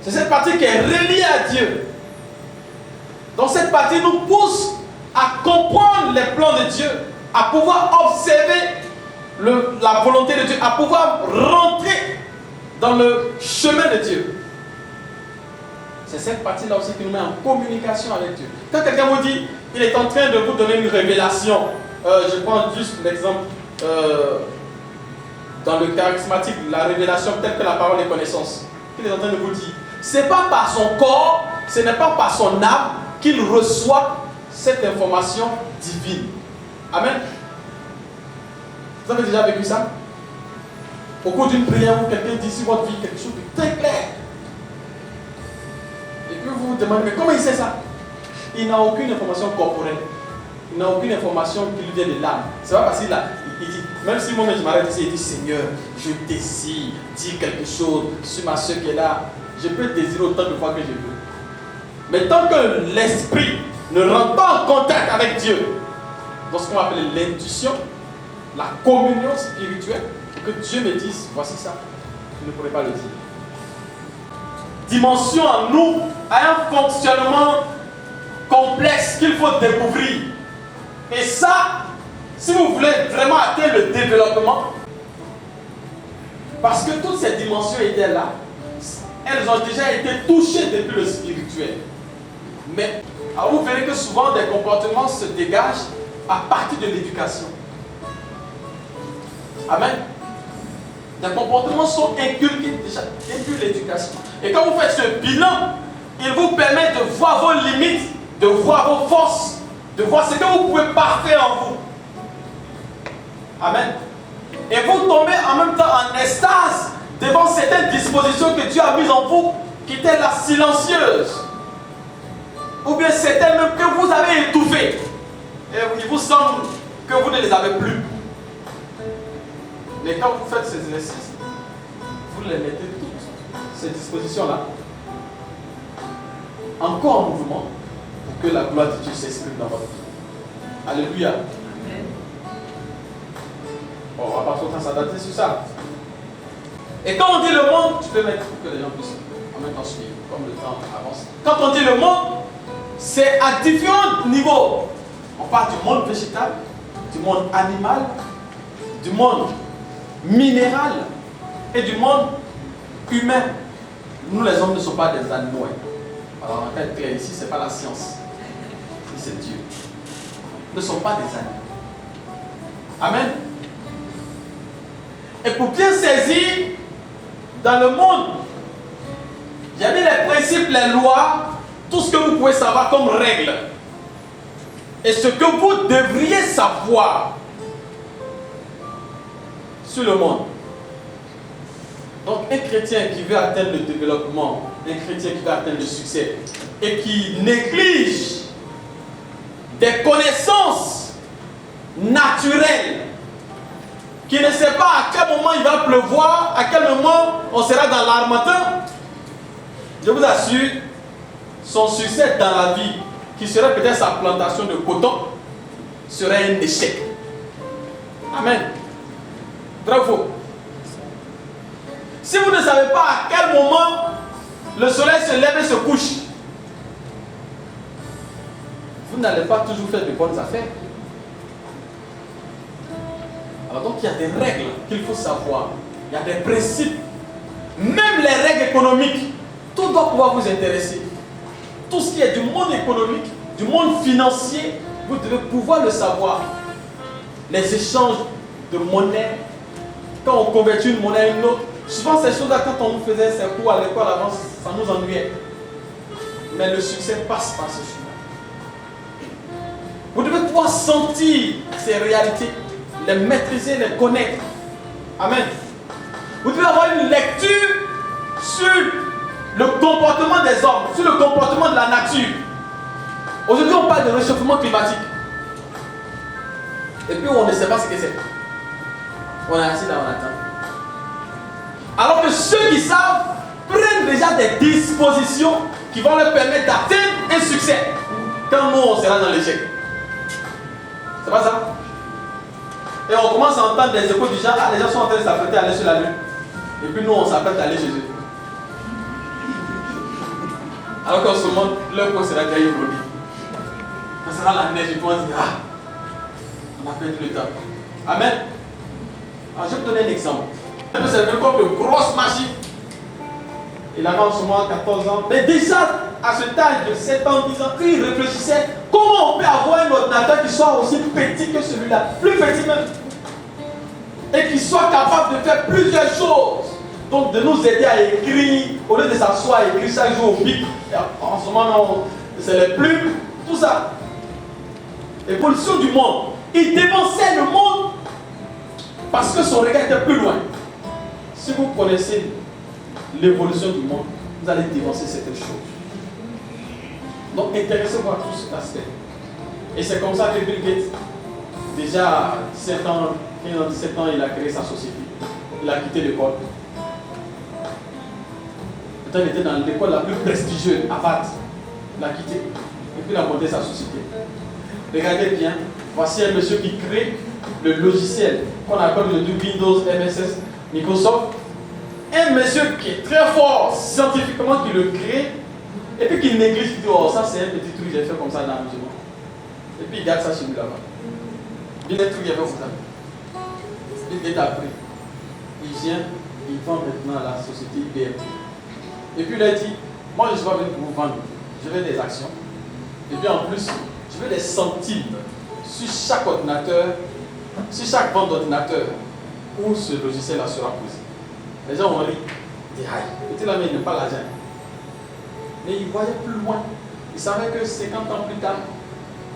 C'est cette partie qui est reliée à Dieu. Donc cette partie nous pousse à comprendre les plans de Dieu, à pouvoir observer la volonté de Dieu, à pouvoir rentrer dans le chemin de Dieu. C'est cette partie-là aussi qui nous met en communication avec Dieu. Quand quelqu'un vous dit, il est en train de vous donner une révélation, je prends juste l'exemple dans le charismatique, la révélation telle que la parole et connaissance. Il est en train de vous dire, ce n'est pas par son corps, ce n'est pas par son âme qu'il reçoit cette information divine. Amen. Vous avez déjà vécu ça? Au cours d'une prière où quelqu'un dit sur votre vie quelque chose de très clair. Et puis vous vous demandez, mais comment il sait ça? Il n'a aucune information corporelle. Il n'a aucune information qui lui vient de l'âme. C'est pas parce qu'il dit, même si moi-même je m'arrête ici et dis, Seigneur, je désire dire quelque chose sur ma soeur qui est là. Je peux désirer autant de fois que je veux. Mais tant que l'esprit ne rentre pas en contact avec Dieu, dans ce qu'on appelle l'intuition, la communion spirituelle, que Dieu me dise, voici ça, je ne pourrais pas le dire. Dimension en nous a un fonctionnement complexe qu'il faut découvrir. Et ça, si vous voulez vraiment atteindre le développement, parce que toutes ces dimensions étaient là, elles ont déjà été touchées depuis le spirituel. Mais vous verrez que souvent des comportements se dégagent à partir de l'éducation. Amen. Les comportements sont inculqués déjà depuis l'éducation. Et quand vous faites ce bilan, il vous permet de voir vos limites, de voir vos forces, de voir ce que vous pouvez parfaire en vous. Amen. Et vous tombez en même temps en extase devant certaines dispositions que Dieu a mises en vous, qui étaient là silencieuses. ou bien certains même que vous avez étouffés, et il vous semble que vous ne les avez plus. Mais quand vous faites ces exercices, vous les mettez toutes ces dispositions-là encore en mouvement pour que la gloire de Dieu s'exprime dans votre vie. Alléluia. Bon, on va pas trop s'adapter sur ça. Et quand on dit le monde, tu peux mettre pour que les gens puissent en même temps suivre, comme le temps avance. Quand on dit le monde, c'est à différents niveaux. On parle du monde végétal, du monde animal, du monde minéral et du monde humain. Nous les hommes ne sommes pas des animaux. Alors en fait clair ici, ce n'est pas la science. Ici c'est Dieu. Nous ne sommes pas des animaux. Amen. Et pour bien saisir dans le monde, il y a bien les principes, les lois, tout ce que vous pouvez savoir comme règles. Et ce que vous devriez savoir sur le monde. Donc un chrétien qui veut atteindre le développement, un chrétien qui veut atteindre le succès et qui néglige des connaissances naturelles, qui ne sait pas à quel moment il va pleuvoir, à quel moment on sera dans l'harmattan, je vous assure, son succès dans la vie, qui serait peut-être sa plantation de coton, serait un échec. Amen. Vrai ou faux? Si vous ne savez pas à quel moment le soleil se lève et se couche, vous n'allez pas toujours faire de bonnes affaires. Alors donc il y a des règles qu'il faut savoir. Il y a des principes. Même les règles économiques, tout doit pouvoir vous intéresser. Tout ce qui est du monde économique, du monde financier, vous devez pouvoir le savoir. Les échanges de monnaie, quand on convertit une monnaie à une autre, souvent ces choses-là, quand on nous faisait ces cours à l'école avant, ça nous ennuyait. Mais le succès passe par ce chemin. Vous devez pouvoir sentir ces réalités, les maîtriser, les connaître. Amen. Vous devez avoir une lecture sur le comportement des hommes, sur le comportement de la nature. Aujourd'hui, on parle de réchauffement climatique. Et puis, on ne sait pas ce que c'est. On est assis là, on attend. Alors que ceux qui savent prennent déjà des dispositions qui vont leur permettre d'atteindre un succès. Quand nous, on sera dans l'échec. C'est pas ça? Et on commence à entendre des échos du genre, ah, les gens sont en train de s'apprêter à aller sur la lune. Et puis nous, on s'apprête à aller chez eux. Alors qu'en ce moment, leur corps sera déjà évolué. Quand ça sera la neige, ils vont se dire, ah, on a perdu le temps. Amen. Alors je vais vous donner un exemple. C'est même comme une grosse machine. Il avait en ce moment 14 ans. Mais déjà, à cet âge de 7 ans, 10 ans, il réfléchissait comment on peut avoir un ordinateur qui soit aussi petit que celui-là, plus petit même, et qui soit capable de faire plusieurs choses. Donc de nous aider à écrire, au lieu de s'asseoir et écrire chaque jour au bic. En ce moment, c'est les plumes, tout ça. L'évolution du monde. Il dévançait le monde parce que son regard était plus loin. Si vous connaissez l'évolution du monde, vous allez dévancer certaines choses. Donc intéressez-vous à tout cet aspect. Et c'est comme ça que Bill Gates, déjà à 17 ans, 15 ans, 17 ans, il a créé sa société. Il a quitté l'école. Il était dans l'école la plus prestigieuse, Harvard. Il a quitté. Et puis il a monté sa société. Regardez bien, voici un monsieur qui crée le logiciel qu'on appelle aujourd'hui Windows, MSS, Microsoft. Un monsieur qui est très fort scientifiquement, qui le crée, et puis qui néglige, il dit, oh ça c'est un petit truc que j'ai fait comme ça dans l'amusement. Et puis il garde ça chez lui là-bas. Il y a des trucs qu'il a fait comme ça. Il est appris. Il vient, il vend maintenant à la société IBM. Et puis il a dit, moi je ne suis pas venu pour vous vendre, je veux des actions. Et puis en plus, je veux des centimes sur chaque ordinateur, sur chaque vente d'ordinateur où ce logiciel-là sera posé. Les gens ont ri, ils disent, aïe, petit là, mais il n'a pas l'argent. Mais il voyait plus loin. Il savait que 50 ans plus tard,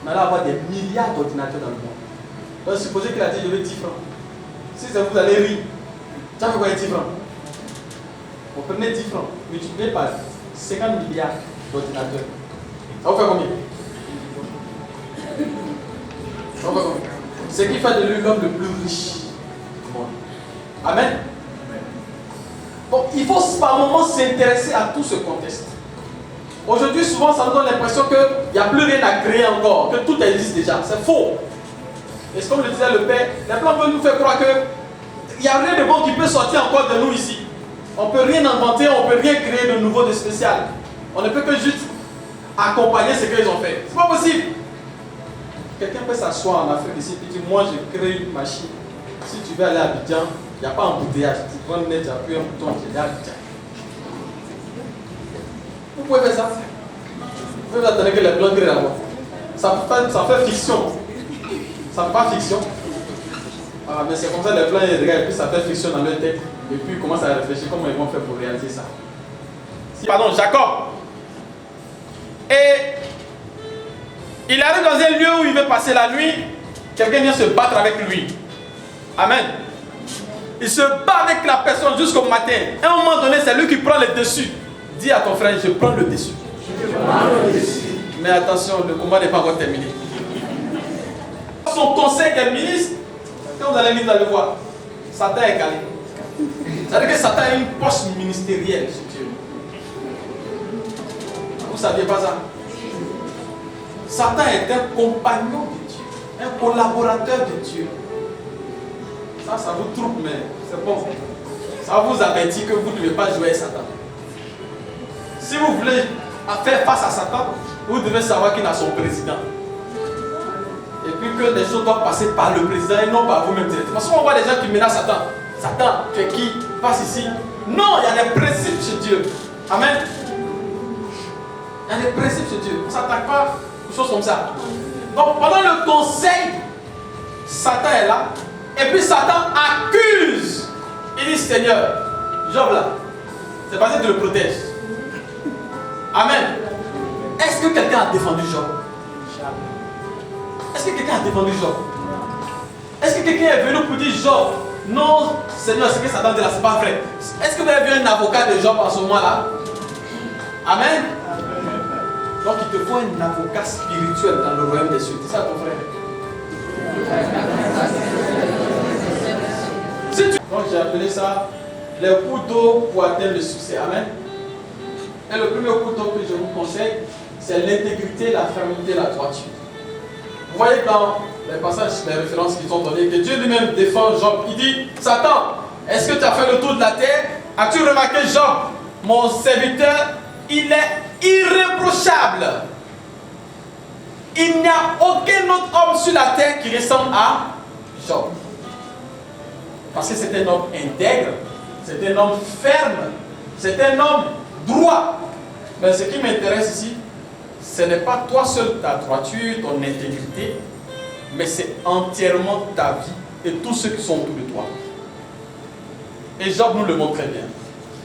on allait avoir des milliards d'ordinateurs dans le monde. Donc supposez qu'il a dit, je veux 10 francs. Si ça vous allez rire, ça fait quoi 10 francs? Vous prenez 10 francs, multipliez par 50 milliards d'ordinateurs. Ça vous fait combien? Ça vous fait combien? Ce qui fait de lui l'homme le plus riche du monde. Amen. Donc il faut par moments s'intéresser à tout ce contexte. Aujourd'hui, souvent, ça nous donne l'impression qu'il n'y a plus rien à créer encore, que tout existe déjà. C'est faux. Et comme le disait le Père, les plans veulent nous faire croire qu'il n'y a rien de bon qui peut sortir encore de nous ici. On ne peut rien inventer, on ne peut rien créer de nouveau, de spécial. On ne peut que juste accompagner ce qu'ils ont fait. C'est pas possible. Quelqu'un peut s'asseoir en Afrique ici et dire, moi je crée une machine. Si tu veux aller à Abidjan, il n'y a pas embouteillage. Tu prends le net, tu appuies un bouton, tu es à Abidjan. Vous pouvez faire ça. Vous pouvez attendre que les plans créent là-bas. Ça fait fiction. Ça ne fait pas fiction. Ah, mais c'est comme ça les plans ils regardent et puis ça fait fiction dans leur tête. Et puis ils commencent à réfléchir comment ils vont faire pour réaliser ça. Pardon, Jacob. Et il arrive dans un lieu où il veut passer la nuit. Quelqu'un vient se battre avec lui. Amen. Il se bat avec la personne jusqu'au matin. À un moment donné, c'est lui qui prend le dessus. Dis à ton frère, je prends le dessus. Mais attention, le combat n'est pas encore terminé. Son conseil des ministres, quand vous allez lire, vous allez voir, Satan est calé. C'est-à-dire que Satan a une poste ministérielle chez Dieu. Vous ne saviez pas ça? Satan est un compagnon de Dieu, un collaborateur de Dieu. Ça vous trouble, mais c'est bon. Ça vous avertit que vous ne devez pas jouer avec Satan. Si vous voulez faire face à Satan, vous devez savoir qu'il a son président. Et puis que les choses doivent passer par le président et non par vous-même directement. Parce qu'on voit des gens qui menacent Satan. Satan, tu es qui? Passe ici. Non, il y a des principes chez Dieu. Amen. Il y a des principes chez Dieu. On ne s'attaque pas aux choses comme ça. Donc pendant le conseil, Satan est là. Et puis Satan accuse. Il dit, Seigneur, Job là, c'est parce que tu le protèges. Amen. Est-ce que quelqu'un a défendu Job? Est-ce que quelqu'un a défendu Job? Est-ce que quelqu'un est venu pour dire Job, non, Seigneur, ce que Satan dit là, c'est pas vrai? Est-ce que vous avez vu un avocat de Job en ce moment-là? Amen. Donc il te faut un avocat spirituel dans le royaume des cieux. C'est ça ton frère? Donc j'ai appelé ça les coups d'eau pour atteindre le succès. Amen. Et le premier coup d'eau que je vous conseille, c'est l'intégrité, la fermeté, la droiture. Vous voyez dans les passages, les références qu'ils ont données, que Dieu lui-même défend Job. Il dit, Satan, est-ce que tu as fait le tour de la terre? As-tu remarqué Job, mon serviteur, il est irréprochable. Il n'y a aucun autre homme sur la terre qui ressemble à Job. Parce que c'est un homme intègre, c'est un homme ferme, c'est un homme droit. Mais ce qui m'intéresse ici, ce n'est pas toi seul, ta droiture, ton intégrité, mais c'est entièrement ta vie et tous ceux qui sont autour de toi. Et Job nous le montre très bien.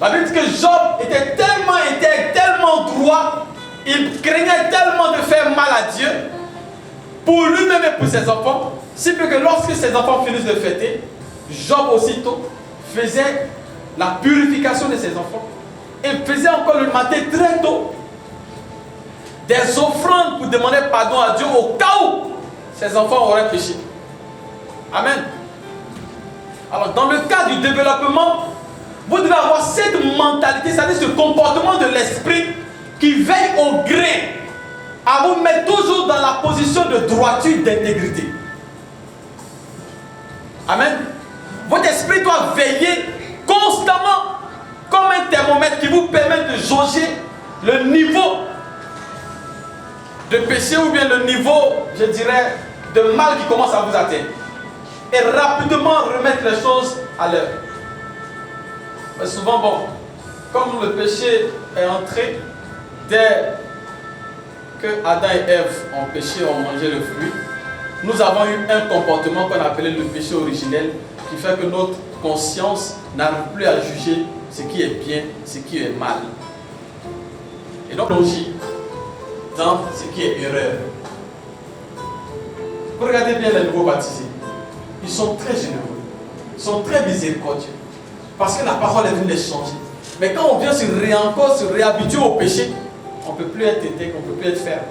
La Bible dit que Job était tellement intègre, tellement droit, il craignait tellement de faire mal à Dieu, pour lui-même et pour ses enfants, si peu que lorsque ses enfants finissent de fêter, Job aussitôt faisait la purification de ses enfants et faisait encore le matin très tôt des offrandes pour demander pardon à Dieu au cas où ses enfants auraient péché. Amen. Alors dans le cas du développement, vous devez avoir cette mentalité, c'est-à-dire ce comportement de l'esprit qui veille au grain à vous mettre toujours dans la position de droiture, d'intégrité. Amen. Votre esprit doit veiller constamment comme un thermomètre qui vous permet de jauger le niveau de péché ou bien le niveau, je dirais, de mal qui commence à vous atteindre. Et rapidement remettre les choses à l'heure. Mais souvent, bon, comme le péché est entré, dès que Adam et Ève ont péché, ont mangé le fruit, nous avons eu un comportement qu'on appelait le péché originel, qui fait que notre conscience n'arrive plus à juger ce qui est bien, ce qui est mal. Et donc, on agit dans ce qui est erreur. Vous regardez bien les nouveaux baptisés. Ils sont très généreux. Ils sont très miséricordieux. Parce que la parole est venue les changer. Mais quand on vient encore se réhabituer au péché, on ne peut plus être têté, on ne peut plus être ferme.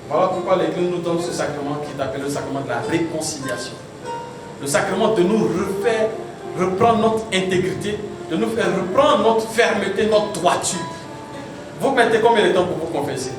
Voilà pourquoi l'Église nous donne ce sacrement qui est appelé le sacrement de la réconciliation. Le sacrement de nous refaire reprendre notre intégrité, de nous faire reprendre notre fermeté, notre droiture. Vous mettez combien de temps pour vous confesser?